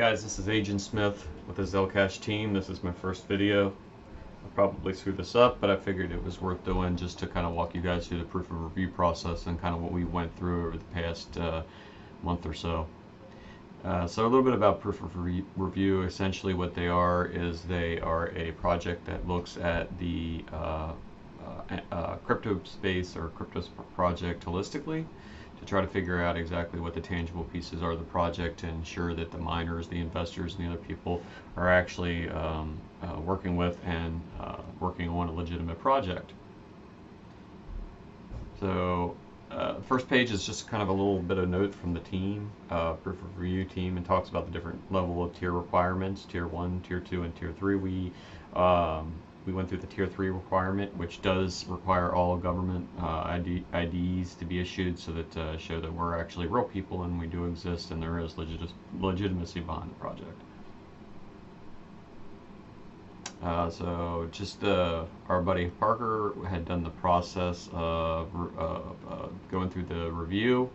guys, this is Agent Smith with the ZelCash team. This is my first video. I'll probably screw this up, but I figured it was worth doing just to kind of walk you guys through the proof of review process and kind of what we went through over the past month or so. So a little bit about proof of review. Essentially what they are is they are a project that looks at the crypto space or crypto project holistically, to try to figure out exactly what the tangible pieces are of the project to ensure that the miners, the investors, and the other people are actually working with and working on a legitimate project. So the first page is just kind of a little bit of note from the team, proof of review team, and talks about the different level of tier requirements, tier 1, tier 2, and tier 3. We went through the tier 3 requirement, which does require all government IDs to be issued, so that show that we're actually real people and we do exist and there is legitimacy behind the project. So just our buddy Parker had done the process of going through the review.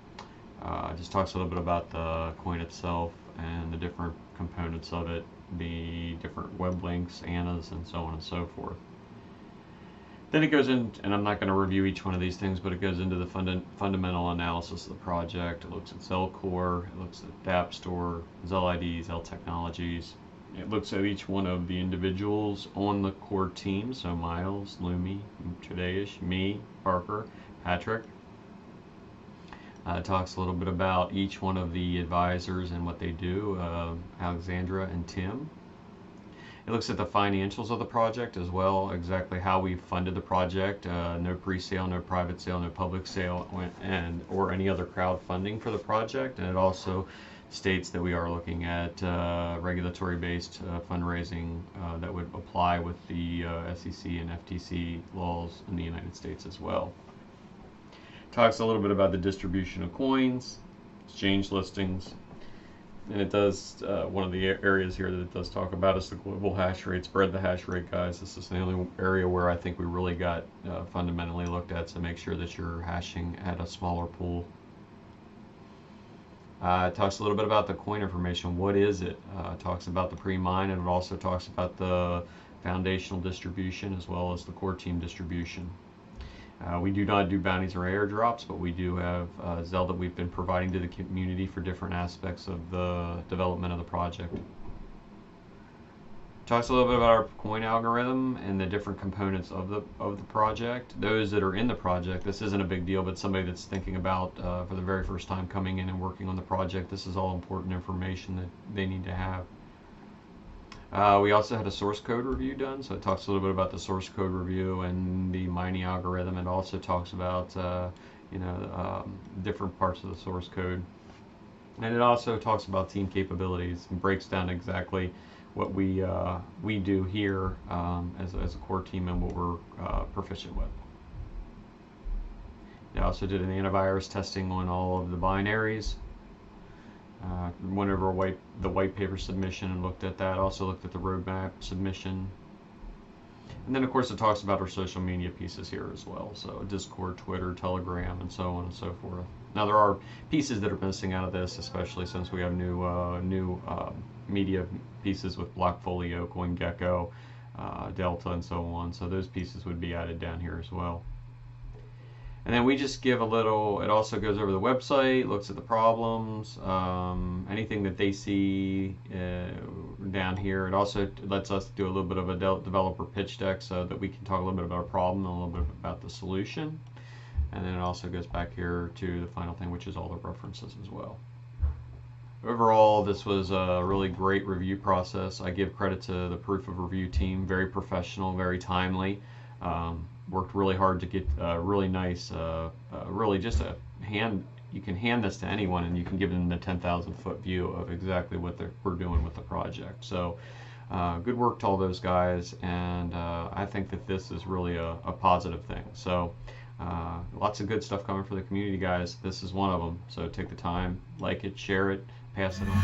Just talks a little bit about the coin itself and the different components of it, the different web links, ANAs, and so on and so forth. Then it goes in, and I'm not going to review each one of these things, but it goes into the fundamental analysis of the project. It looks at ZelCore, it looks at the App Store, ZelID, Zel Technologies. It looks at each one of the individuals on the core team, so Miles, Lumi, Tadeusz, me, Parker, Patrick. It talks a little bit about each one of the advisors and what they do, Alexandra and Tim. It looks at the financials of the project as well, exactly how we funded the project, no pre-sale, no private sale, no public sale, or any other crowdfunding for the project. And it also states that we are looking at regulatory-based fundraising that would apply with the SEC and FTC laws in the United States as well. Talks a little bit about the distribution of coins, exchange listings, and it does, one of the areas here that it does talk about is the global hash rate. Spread the hash rate, guys. This is the only area where I think we really got fundamentally looked at, so make sure that you're hashing at a smaller pool. It talks a little bit about the coin information. What is it? It talks about the pre-mine, and it also talks about the foundational distribution as well as the core team distribution. We do not do bounties or airdrops, but we do have Zel that we've been providing to the community for different aspects of the development of the project. Talks a little bit about our coin algorithm and the different components of the project. Those that are in the project, this isn't a big deal, but somebody that's thinking about for the very first time coming in and working on the project, this is all important information that they need to have. We also had a source code review done, so it talks a little bit about the source code review and the mining algorithm. It also talks about different parts of the source code, and it also talks about team capabilities and breaks down exactly what we do here as a core team and what we're proficient with. It also did an antivirus testing on all of the binaries. Went over the white paper submission and looked at that. Also looked at the roadmap submission. And then of course it talks about our social media pieces here as well. So Discord, Twitter, Telegram, and so on and so forth. Now there are pieces that are missing out of this, especially since we have new media pieces with Blockfolio, CoinGecko, Delta, and so on. So those pieces would be added down here as well. And then we just give a little, it also goes over the website, looks at the problems, anything that they see down here. It also lets us do a little bit of a developer pitch deck so that we can talk a little bit about our problem and a little bit about the solution. And then it also goes back here to the final thing, which is all the references as well. Overall, this was a really great review process. I give credit to the proof of review team, very professional, very timely. Worked really hard to get really nice, really just you can hand this to anyone and you can give them the 10,000 foot view of exactly what we're doing with the project. So good work to all those guys, and I think that this is really a positive thing. So lots of good stuff coming for the community, guys. This is one of them. So take the time, like it, share it, pass it on.